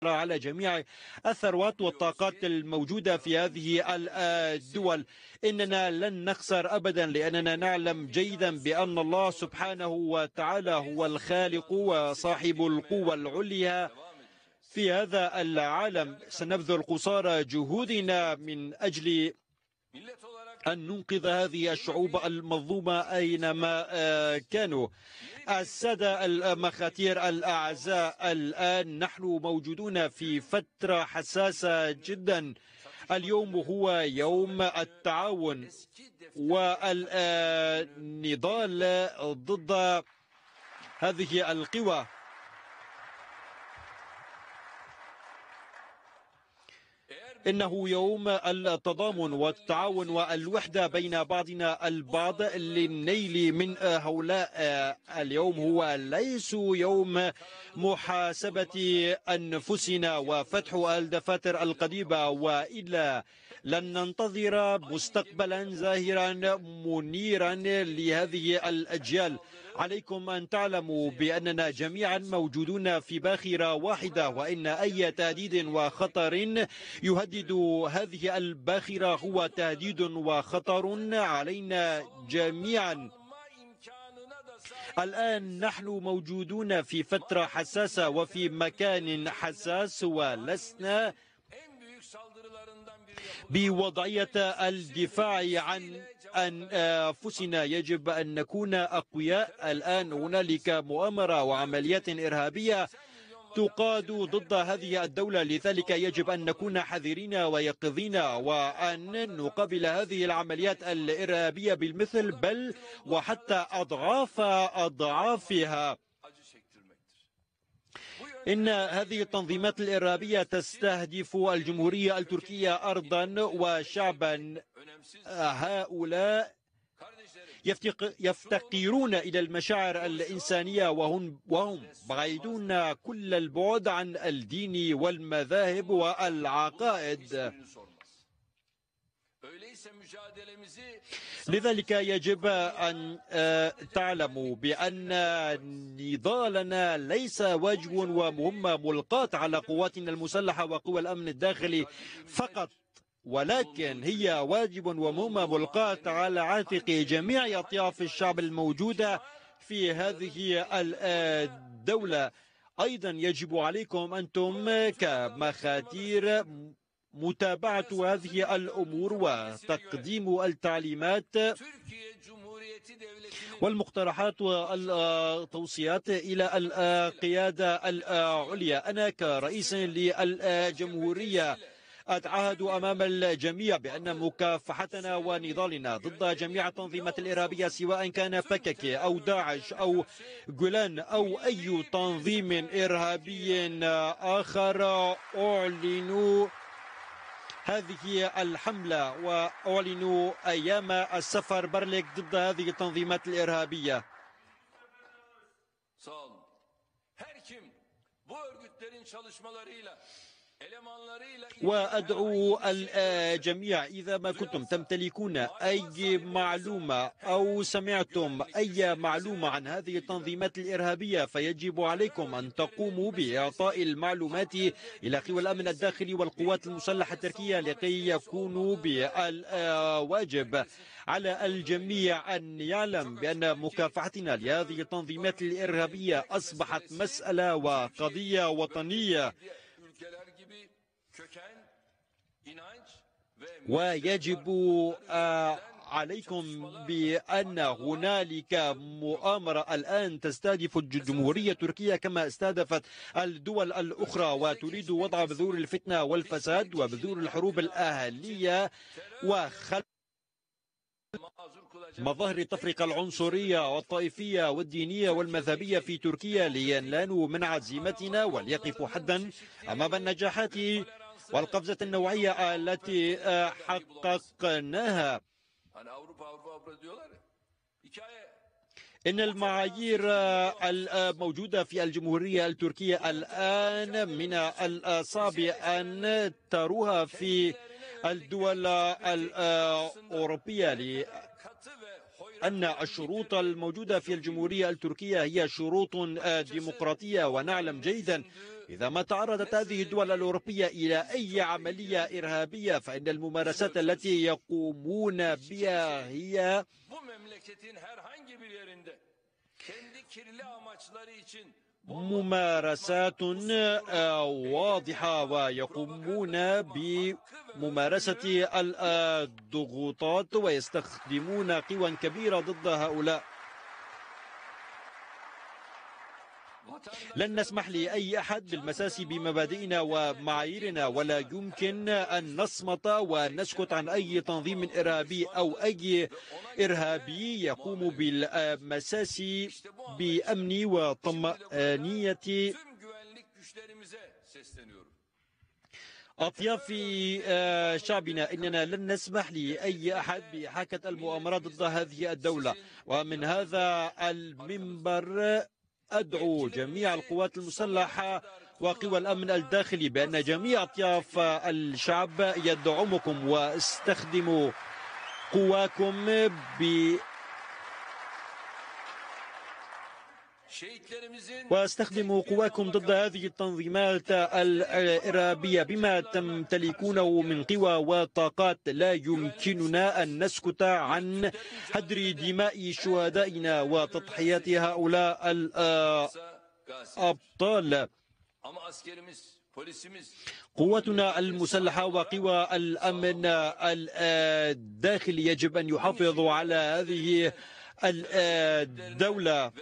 على جميع الثروات والطاقات الموجودة في هذه الدول. إننا لن نخسر أبدا، لأننا نعلم جيدا بأن الله سبحانه وتعالى هو الخالق وصاحب القوة العليا في هذا العالم. سنبذل قصارى جهودنا من أجل أن ننقذ هذه الشعوب المظلومة أينما كانوا. السادة المخاتير الأعزاء، الآن نحن موجودون في فترة حساسة جدا. اليوم هو يوم التعاون والنضال ضد هذه القوى. إنه يوم التضامن والتعاون والوحدة بين بعضنا البعض للنيل من هؤلاء. اليوم هو ليس يوم محاسبة أنفسنا وفتح الدفاتر القديمة، وإلا لن ننتظر مستقبلا زاهرا منيرا لهذه الأجيال. عليكم أن تعلموا بأننا جميعا موجودون في باخرة واحدة، وإن أي تهديد وخطر يهدد هذه الباخرة هو تهديد وخطر علينا جميعا. الآن نحن موجودون في فترة حساسة وفي مكان حساس، ولسنا بوضعية الدفاع عن أنفسنا. يجب أن نكون أقوياء. الآن هنالك مؤامرة وعمليات إرهابية تقاد ضد هذه الدولة، لذلك يجب أن نكون حذرين ويقظين وأن نقابل هذه العمليات الإرهابية بالمثل، بل وحتى أضعافها. إن هذه التنظيمات الإرهابية تستهدف الجمهورية التركية أرضا وشعبا. هؤلاء يفتقرون إلى المشاعر الإنسانية، وهم بعيدون كل البعد عن الدين والمذاهب والعقائد. لذلك يجب أن تعلموا بأن نضالنا ليس واجب ومهمة ملقاة على قواتنا المسلحة وقوى الأمن الداخلي فقط، ولكن هي واجب ومهمة ملقاة على عاتق جميع أطياف الشعب الموجودة في هذه الدولة. أيضا يجب عليكم أنتم كمخاتير متابعة هذه الأمور وتقديم التعليمات والمقترحات والتوصيات إلى القيادة العليا. أنا كرئيس للجمهورية أتعهد أمام الجميع بأن مكافحتنا ونضالنا ضد جميع التنظيمات الإرهابية، سواء كان PKK أو داعش أو جولان أو أي تنظيم إرهابي آخر، أعلن هذه الحملة وأعلن أيام السفر برليك ضد هذه التنظيمات الإرهابية. وأدعو الجميع، إذا ما كنتم تمتلكون أي معلومة أو سمعتم أي معلومة عن هذه التنظيمات الإرهابية، فيجب عليكم أن تقوموا بإعطاء المعلومات إلى قوى الأمن الداخلي والقوات المسلحة التركية لكي يكونوا بالواجب. على الجميع أن يعلم بأن مكافحتنا لهذه التنظيمات الإرهابية أصبحت مسألة وقضية وطنية، ويجب عليكم بأن هنالك مؤامرة الآن تستهدف الجمهورية التركية كما استهدفت الدول الأخرى، وتريد وضع بذور الفتنة والفساد وبذور الحروب الأهلية وخلق مظاهر التفرقة العنصرية والطائفية والدينية والمذهبية في تركيا لينالوا من عزيمتنا وليقفوا حدا أمام النجاحات والقفزة النوعية التي حققناها. إن المعايير الموجودة في الجمهورية التركية الآن من الصعب أن تروها في الدول الأوروبية، لأن الشروط الموجودة في الجمهورية التركية هي شروط ديمقراطية، ونعلم جيدا إذا ما تعرضت هذه الدول الأوروبية إلى أي عملية إرهابية فإن الممارسات التي يقومون بها هي ممارسات واضحة، ويقومون بممارسة الضغوطات ويستخدمون قوى كبيرة ضد هؤلاء. لن نسمح لأي أحد بالمساس بمبادئنا ومعاييرنا، ولا يمكن أن نصمت ونسكت عن أي تنظيم إرهابي أو أي إرهابي يقوم بالمساس بأمن وطمأنينة أطياف شعبنا. إننا لن نسمح لأي أحد بإحاكة المؤامرات ضد هذه الدولة. ومن هذا المنبر أدعو جميع القوات المسلحة وقوى الأمن الداخلي بأن جميع أطياف الشعب يدعمكم، واستخدموا قواكم ضد هذه التنظيمات الإرهابية بما تمتلكونه من قوى وطاقات. لا يمكننا أن نسكت عن هدر دماء شهدائنا وتضحيات هؤلاء الأبطال. قوتنا المسلحة وقوى الأمن الداخلي يجب أن يحافظوا على هذه الدولة،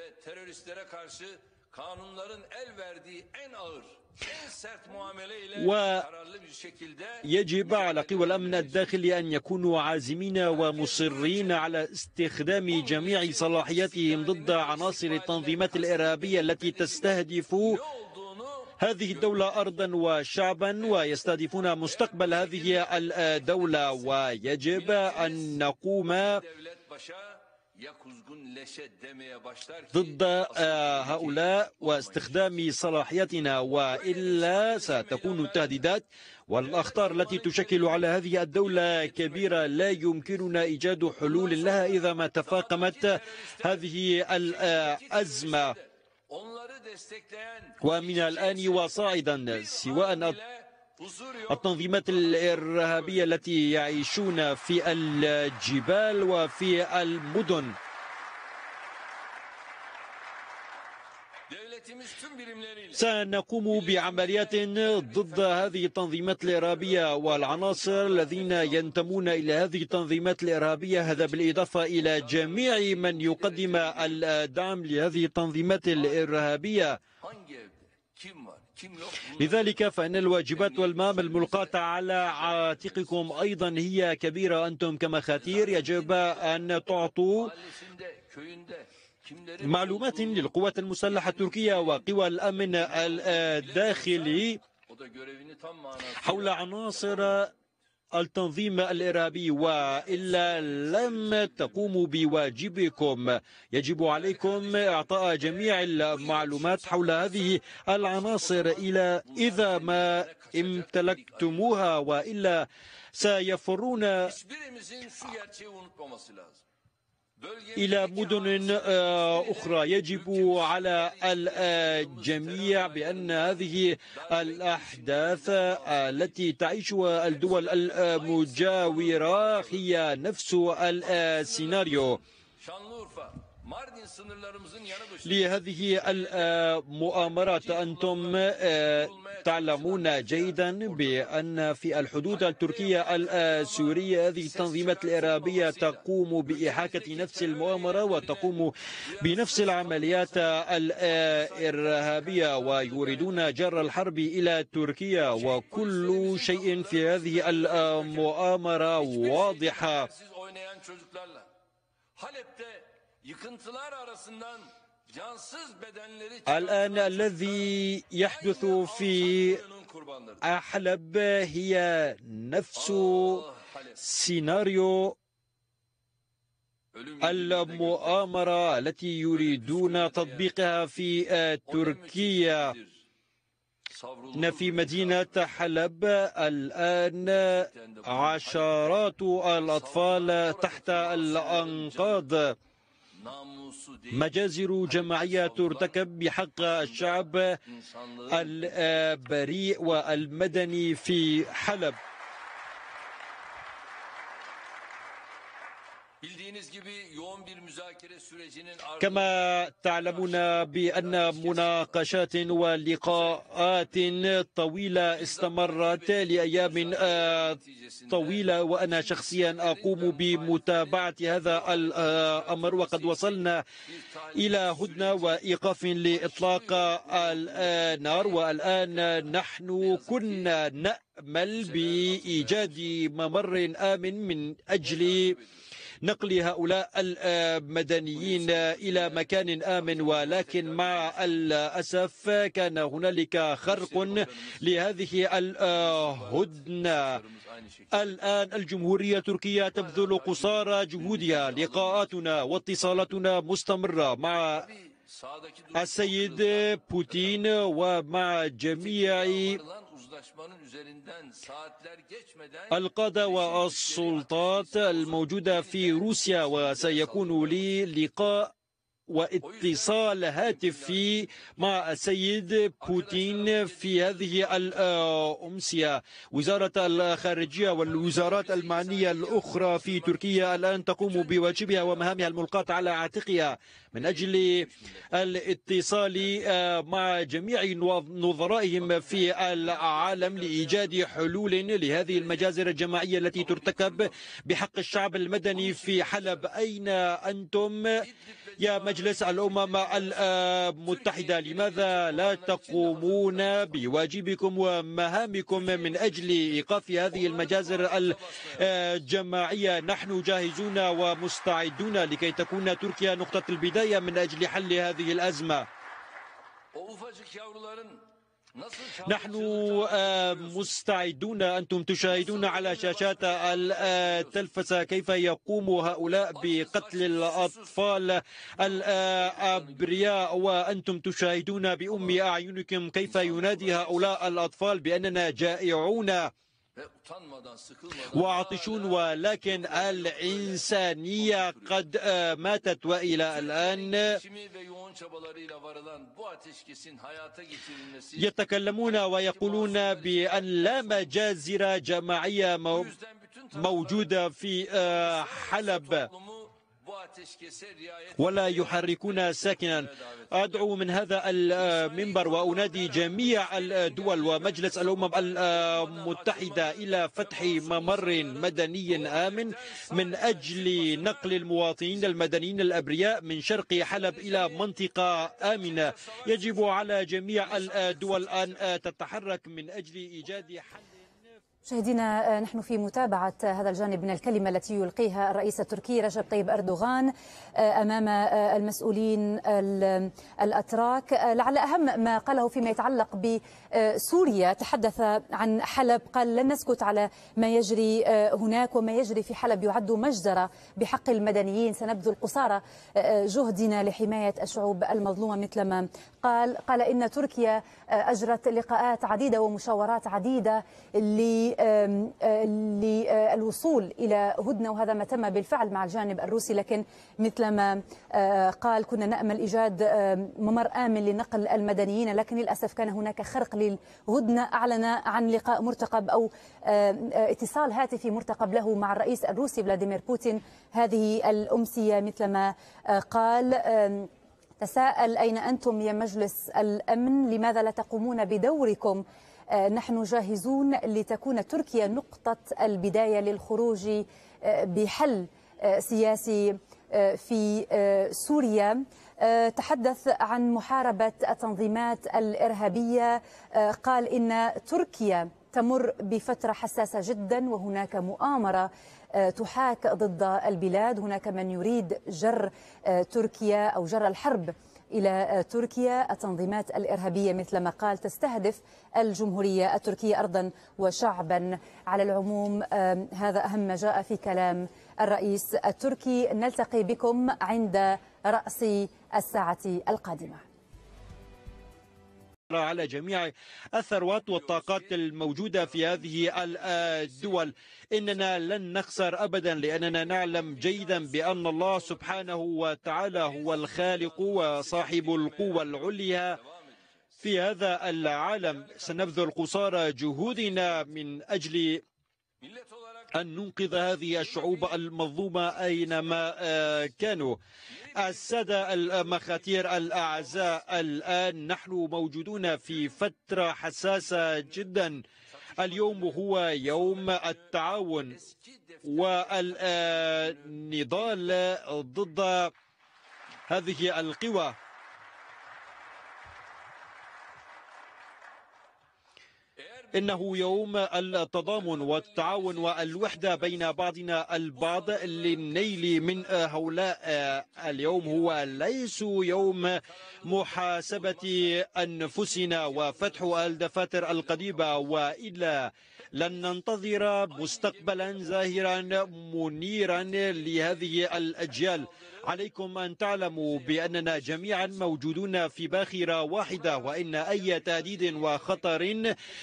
ويجب على قوى الأمن الداخلي أن يكونوا عازمين ومصرين على استخدام جميع صلاحياتهم ضد عناصر التنظيمات الإرهابية التي تستهدف هذه الدولة أرضا وشعبا، ويستهدفون مستقبل هذه الدولة. ويجب أن نقوم ضد هؤلاء واستخدام صلاحياتنا، وإلا ستكون التهديدات والأخطار التي تشكل على هذه الدولة كبيرة. لا يمكننا إيجاد حلول لها إذا ما تفاقمت هذه الأزمة. ومن الآن وصاعدا، سواء التنظيمات الإرهابية التي يعيشون في الجبال وفي المدن، سنقوم بعمليات ضد هذه التنظيمات الإرهابية والعناصر الذين ينتمون إلى هذه التنظيمات الإرهابية، هذا بالإضافة إلى جميع من يقدم الدعم لهذه التنظيمات الإرهابية. لذلك فإن الواجبات والمهام الملقاة على عاتقكم أيضا هي كبيرة. أنتم كمخاتير يجب أن تعطوا معلومات للقوات المسلحة التركية وقوى الأمن الداخلي حول عناصر التنظيم الإرهابي، وإلا لم تقوموا بواجبكم. يجب عليكم إعطاء جميع المعلومات حول هذه العناصر إذا ما امتلكتموها، وإلا سيفرون إلى مدن أخرى. يجب على الجميع بأن هذه الأحداث التي تعيشها الدول المجاورة هي نفس السيناريو لهذه المؤامرات. أنتم تعلمون جيدا بأن في الحدود التركية السورية هذه التنظيمات الإرهابية تقوم بإحاكة نفس المؤامرة وتقوم بنفس العمليات الإرهابية، ويريدون جر الحرب إلى تركيا، وكل شيء في هذه المؤامرة واضحة. الآن الذي يحدث في حلب هي نفس سيناريو المؤامرة التي يريدون تطبيقها في تركيا. إن في مدينة حلب الآن عشرات الأطفال تحت الأنقاض. مجازر جماعية ترتكب بحق الشعب البريء والمدني في حلب. كما تعلمون بأن مناقشات ولقاءات طويلة استمرت لأيام طويلة، وأنا شخصيا أقوم بمتابعة هذا الأمر، وقد وصلنا إلى هدنة وإيقاف لإطلاق النار. والآن نحن كنا نأمل بإيجاد ممر آمن من أجل نقل هؤلاء المدنيين إلى مكان آمن، ولكن مع الأسف كان هنالك خرق لهذه الهدنة. الآن الجمهورية التركية تبذل قصارى جهودها، لقاءاتنا واتصالاتنا مستمرة مع السيد بوتين ومع جميع القادة والسلطات الموجودة في روسيا، وسيكون لي لقاء واتصال هاتفي مع السيد بوتين في هذه الأمسية. وزارة الخارجية والوزارات المعنية الأخرى في تركيا الآن تقوم بواجبها ومهامها الملقاة على عاتقها من أجل الاتصال مع جميع نظرائهم في العالم لإيجاد حلول لهذه المجازر الجماعية التي ترتكب بحق الشعب المدني في حلب. أين أنتم يا مجلس الأمم المتحدة؟ لماذا لا تقومون بواجبكم ومهامكم من أجل إيقاف هذه المجازر الجماعية؟ نحن جاهزون ومستعدون لكي تكون تركيا نقطة البداية من أجل حل هذه الأزمة. نحن مستعدون. أنتم تشاهدون على شاشات التلفزة كيف يقوم هؤلاء بقتل الأطفال الأبرياء، وأنتم تشاهدون بأم أعينكم كيف ينادي هؤلاء الأطفال بأننا جائعون وعطشون، ولكن الإنسانية قد ماتت. وإلى الآن يتكلمون ويقولون بأن لا مجازر جماعية موجودة في حلب ولا يحركون ساكنا. أدعو من هذا المنبر وأنادي جميع الدول ومجلس الأمم المتحدة إلى فتح ممر مدني آمن من أجل نقل المواطنين المدنيين الأبرياء من شرق حلب إلى منطقة آمنة. يجب على جميع الدول أن تتحرك من أجل إيجاد حل. مشاهدينا، نحن في متابعة هذا الجانب من الكلمة التي يلقيها الرئيس التركي رجب طيب أردوغان أمام المسؤولين الأتراك. لعل أهم ما قاله فيما يتعلق بسوريا، تحدث عن حلب، قال لن نسكت على ما يجري هناك، وما يجري في حلب يعد مجزرة بحق المدنيين، سنبذل قصارى جهدنا لحماية الشعوب المظلومة مثلما قال إن تركيا أجرت لقاءات عديدة ومشاورات عديدة للوصول إلى هدنة، وهذا ما تم بالفعل مع الجانب الروسي، لكن مثلما قال كنا نأمل إيجاد ممر آمن لنقل المدنيين، لكن للأسف كان هناك خرق للهدنة. أعلن عن لقاء مرتقب أو اتصال هاتفي مرتقب له مع الرئيس الروسي فلاديمير بوتين هذه الأمسية، مثلما قال تساءل أين أنتم يا مجلس الأمن؟ لماذا لا تقومون بدوركم؟ نحن جاهزون لتكون تركيا نقطة البداية للخروج بحل سياسي في سوريا. تحدث عن محاربة التنظيمات الإرهابية، قال إن تركيا تمر بفترة حساسة جدا وهناك مؤامرة تحاك ضد البلاد، هناك من يريد جر تركيا أو جر الحرب إلى تركيا. التنظيمات الإرهابية مثلما قال تستهدف الجمهورية التركية أرضا وشعبا. على العموم هذا أهم ما جاء في كلام الرئيس التركي. نلتقي بكم عند رأس الساعة القادمة. على جميع الثروات والطاقات الموجودة في هذه الدول. إننا لن نخسر أبدا، لأننا نعلم جيدا بأن الله سبحانه وتعالى هو الخالق وصاحب القوة العليا في هذا العالم. سنبذل قصارى جهودنا من أجل أن ننقذ هذه الشعوب المظلومة أينما كانوا. السادة المخاتير الأعزاء، الآن نحن موجودون في فترة حساسة جدا. اليوم هو يوم التعاون والنضال ضد هذه القوى. إنه يوم التضامن والتعاون والوحدة بين بعضنا البعض للنيل من هؤلاء. اليوم هو ليس يوم محاسبة أنفسنا وفتح الدفاتر القديمة، وإلا لن ننتظر مستقبلا زاهرا منيرا لهذه الأجيال. عليكم أن تعلموا بأننا جميعا موجودون في باخرة واحدة، وإن أي تهديد وخطر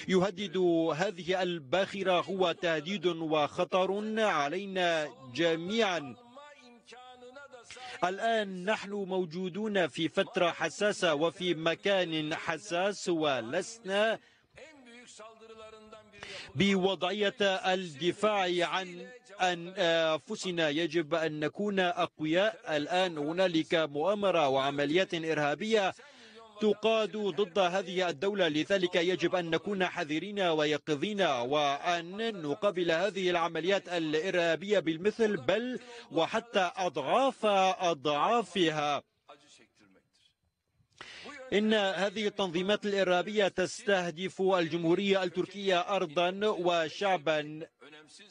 يهدد هذه الباخرة هو تهديد وخطر علينا جميعا. الآن نحن موجودون في فترة حساسة وفي مكان حساس، ولسنا بوضعية الدفاع عن أنفسنا. يجب أن نكون أقوياء. الآن هنالك مؤامرة وعمليات إرهابية تقاد ضد هذه الدولة، لذلك يجب أن نكون حذرين ويقظين وأن نقابل هذه العمليات الإرهابية بالمثل، بل وحتى أضعافها. إن هذه التنظيمات الإرهابية تستهدف الجمهورية التركية أرضا وشعبا.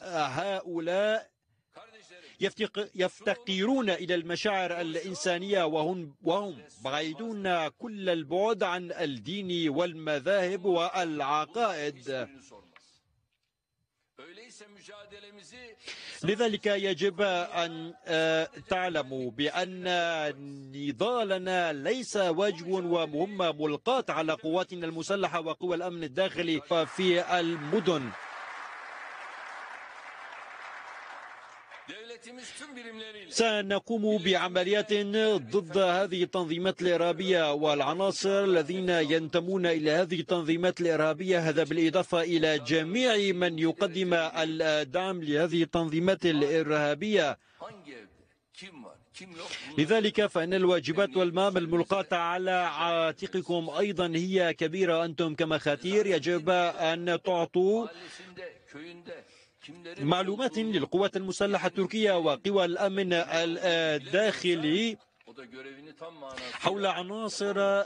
هؤلاء يفتقرون إلى المشاعر الإنسانية، وهم بعيدون كل البعد عن الدين والمذاهب والعقائد. لذلك يجب أن تعلموا بأن نضالنا ليس واجب ومهمة ملقاة على قواتنا المسلحة وقوى الأمن الداخلي في المدن. سنقوم بعمليات ضد هذه التنظيمات الإرهابية والعناصر الذين ينتمون إلى هذه التنظيمات الإرهابية، هذا بالإضافة إلى جميع من يقدم الدعم لهذه التنظيمات الإرهابية. لذلك فإن الواجبات والمهام الملقاة على عاتقكم أيضا هي كبيرة. أنتم كمخاتير يجب أن تعطوا معلومات للقوات المسلحة التركية وقوى الأمن الداخلي حول عناصر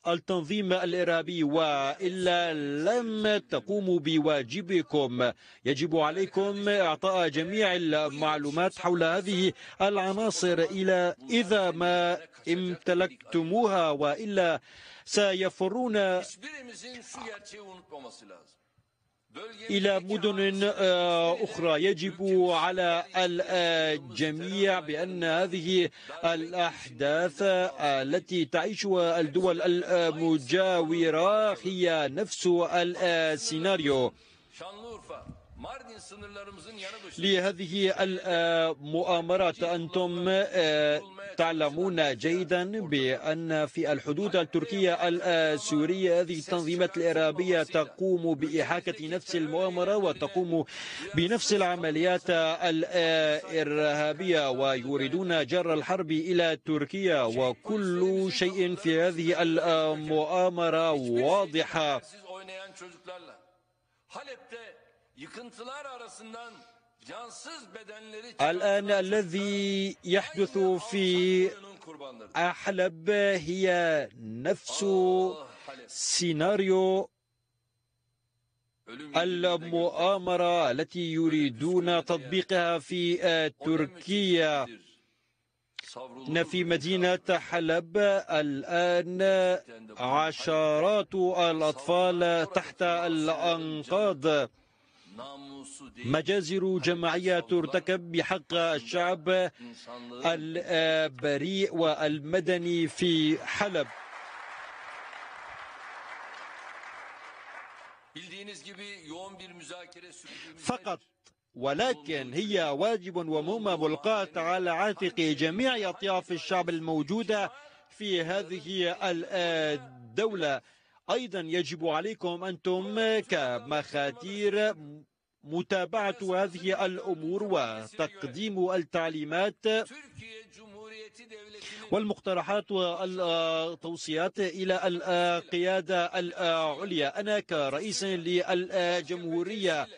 التنظيم الإرهابي، وإلا لم تقوموا بواجبكم. يجب عليكم إعطاء جميع المعلومات حول هذه العناصر إذا ما امتلكتموها، وإلا سيفرون إلى مدن أخرى. يجب على الجميع بأن هذه الأحداث التي تعيشها الدول المجاورة هي نفس السيناريو. لهذه المؤامرات أنتم تعلمون جيدا بأن في الحدود التركية السورية هذه التنظيمات الإرهابية تقوم بإحاكة نفس المؤامرة وتقوم بنفس العمليات الإرهابية، ويريدون جر الحرب إلى تركيا، وكل شيء في هذه المؤامرة واضحة. الآن الذي يحدث في حلب هي نفس سيناريو المؤامرة التي يريدون تطبيقها في تركيا. في مدينة حلب الآن عشرات الأطفال تحت الأنقاض. مجازر جماعية ترتكب بحق الشعب البريء والمدني في حلب. فقط، ولكن هي واجب ومهمة ملقاة على عاتق جميع أطياف الشعب الموجودة في هذه الدولة. أيضا يجب عليكم أنتم كمخاتير متابعة هذه الأمور وتقديم التعليمات والمقترحات والتوصيات إلى القيادة العليا. أنا كرئيس للجمهورية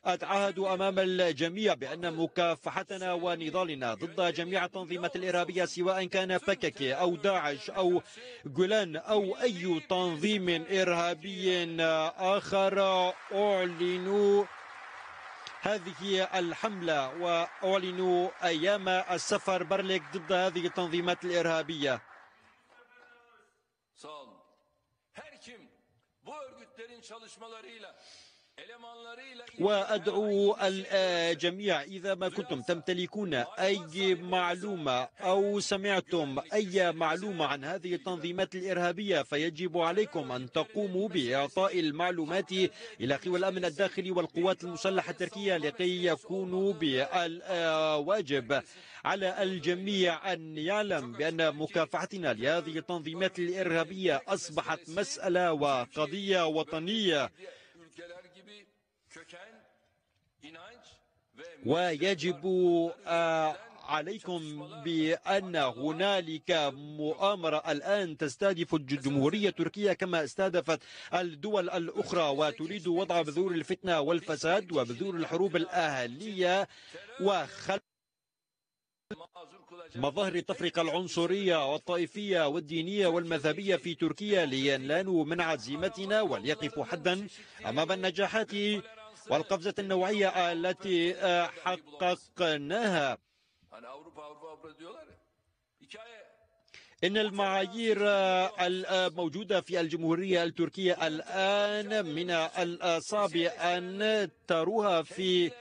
أتعهد أمام الجميع بأن مكافحتنا ونضالنا ضد جميع التنظيمات الإرهابية سواء كان PKK أو داعش أو جولان أو أي تنظيم إرهابي آخر أعلن هذه الحملة وأعلنوا أيام السفر برليك ضد هذه التنظيمات الإرهابية. وأدعو الجميع إذا ما كنتم تمتلكون أي معلومة أو سمعتم أي معلومة عن هذه التنظيمات الإرهابية فيجب عليكم أن تقوموا بإعطاء المعلومات إلى قوى الأمن الداخلي والقوات المسلحة التركية لكي يكونوا بالواجب على الجميع أن يعلم بأن مكافحتنا لهذه التنظيمات الإرهابية أصبحت مسألة وقضية وطنية، ويجب عليكم بأن هنالك مؤامرة الآن تستهدف الجمهورية التركية كما استهدفت الدول الأخرى وتريد وضع بذور الفتنة والفساد وبذور الحروب الأهلية وخلق مظاهر التفرقة العنصرية والطائفية والدينية والمذهبية في تركيا لينالوا من عزيمتنا وليقفوا حدا أمام النجاحات والقفزة النوعية التي حققناها. إن المعايير الموجوددة في الجمهورية التركية الآن من الصعب أن تروها في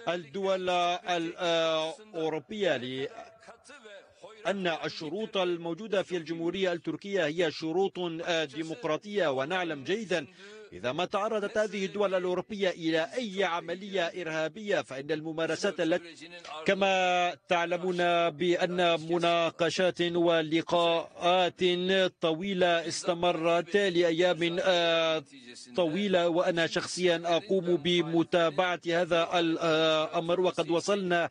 الدول الأوروبية، لأن الشروط الموجودة في الجمهورية التركية هي شروط ديمقراطية، ونعلم جيدا إذا ما تعرضت هذه الدول الأوروبية إلى أي عملية إرهابية فإن الممارسات التي كما تعلمون بأن مناقشات ولقاءات طويلة استمرت لأيام طويلة، وأنا شخصيا أقوم بمتابعة هذا الأمر، وقد وصلنا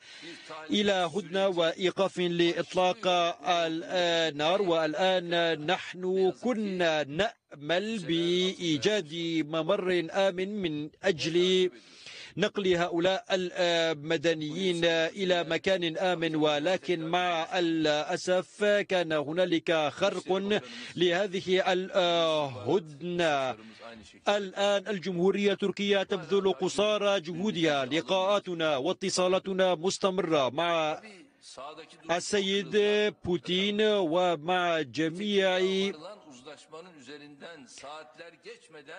إلى هدنة وإيقاف لإطلاق النار. والآن نحن كنا نأمل بإيجاد ممر آمن من أجل نقل هؤلاء المدنيين إلى مكان آمن، ولكن مع الأسف كان هنالك خرق لهذه الهدنة. الآن الجمهورية التركية تبذل قصارى جهودها، لقاءاتنا واتصالاتنا مستمرة مع السيد بوتين ومع جميع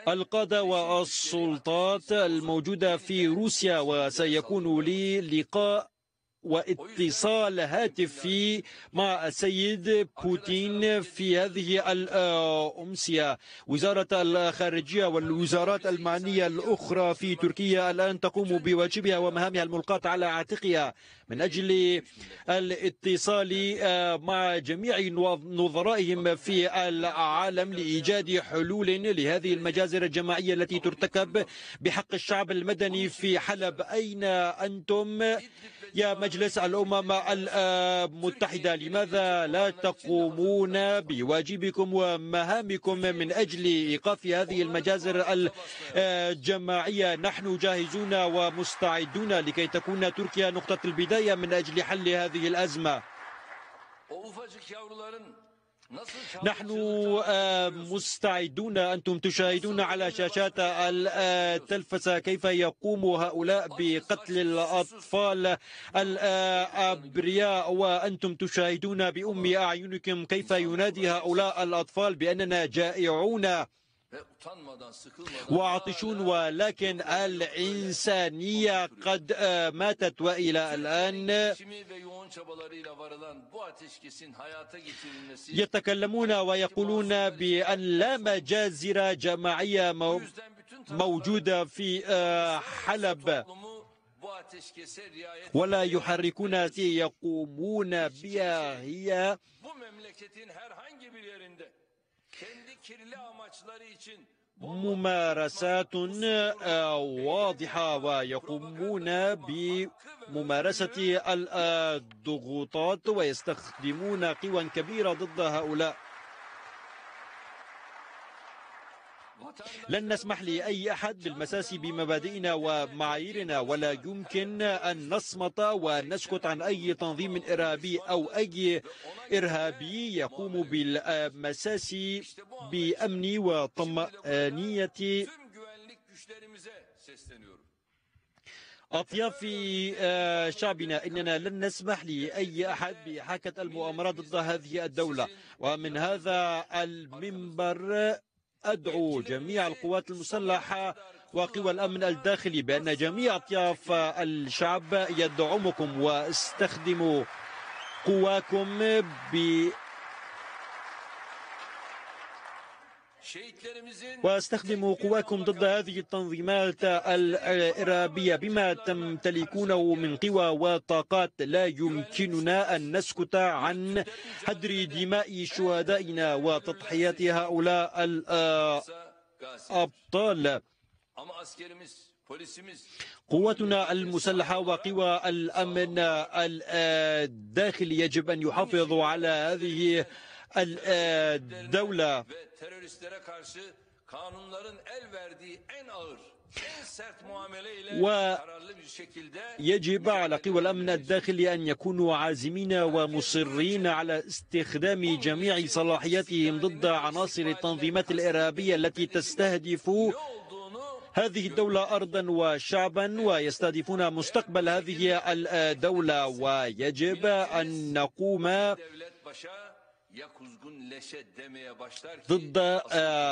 القادة والسلطات الموجودة في روسيا، وسيكون لي لقاء واتصال هاتفي مع السيد بوتين في هذه الأمسية. وزارة الخارجية والوزارات المعنية الأخرى في تركيا الآن تقوم بواجبها ومهامها الملقاة على عاتقها من أجل الاتصال مع جميع نظرائهم في العالم لإيجاد حلول لهذه المجازر الجماعية التي ترتكب بحق الشعب المدني في حلب. أين أنتم يا مجلس الأمم المتحدة؟ لماذا لا تقومون بواجبكم ومهامكم من أجل إيقاف هذه المجازر الجماعية؟ نحن جاهزون ومستعدون لكي تكون تركيا نقطة البداية من أجل حل هذه الأزمة. نحن مستعدون. أنتم تشاهدون على شاشات التلفزة كيف يقوم هؤلاء بقتل الأطفال الأبرياء، وأنتم تشاهدون بأم أعينكم كيف ينادي هؤلاء الأطفال بأننا جائعون وعطشون، ولكن الإنسانية قد ماتت. وإلى الآن يتكلمون ويقولون بأن لا مجازر جماعية موجودة في حلب ولا يحركون يقومون بها هي ممارسات واضحة، ويقومون بممارسة الضغوطات ويستخدمون قوى كبيرة ضد هؤلاء. لن نسمح لأي أحد بالمساس بمبادئنا ومعاييرنا، ولا يمكن أن نصمت ونسكت عن أي تنظيم إرهابي أو أي إرهابي يقوم بالمساس بأمن وطمأنينة أطياف شعبنا. إننا لن نسمح لأي أحد بإحاكة المؤامرات ضد هذه الدولة، ومن هذا المنبر أدعو جميع القوات المسلحة وقوى الأمن الداخلي بأن جميع أطياف الشعب يدعمكم، واستخدموا قواكم ضد هذه التنظيمات الإرهابية بما تمتلكونه من قوى وطاقات. لا يمكننا أن نسكت عن هدر دماء شهدائنا وتضحيات هؤلاء الأبطال. قواتنا المسلحة وقوى الأمن الداخلي يجب أن يحافظوا على هذه الدولة، ويجب على قوى الأمن الداخلي أن يكونوا عازمين ومصرين على استخدام جميع صلاحياتهم ضد عناصر التنظيمات الإرهابية التي تستهدف هذه الدولة أرضا وشعبا، ويستهدفون مستقبل هذه الدولة. ويجب أن نقوم ضد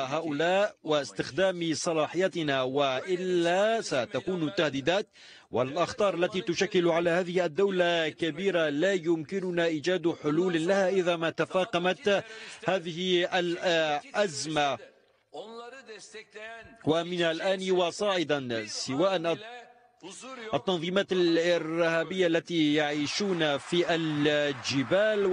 هؤلاء واستخدام صلاحياتنا، وإلا ستكون التهديدات والأخطار التي تشكل على هذه الدولة كبيرة. لا يمكننا إيجاد حلول لها إذا ما تفاقمت هذه الأزمة. ومن الآن وصاعدا، سواء التنظيمات الإرهابية التي يعيشون في الجبال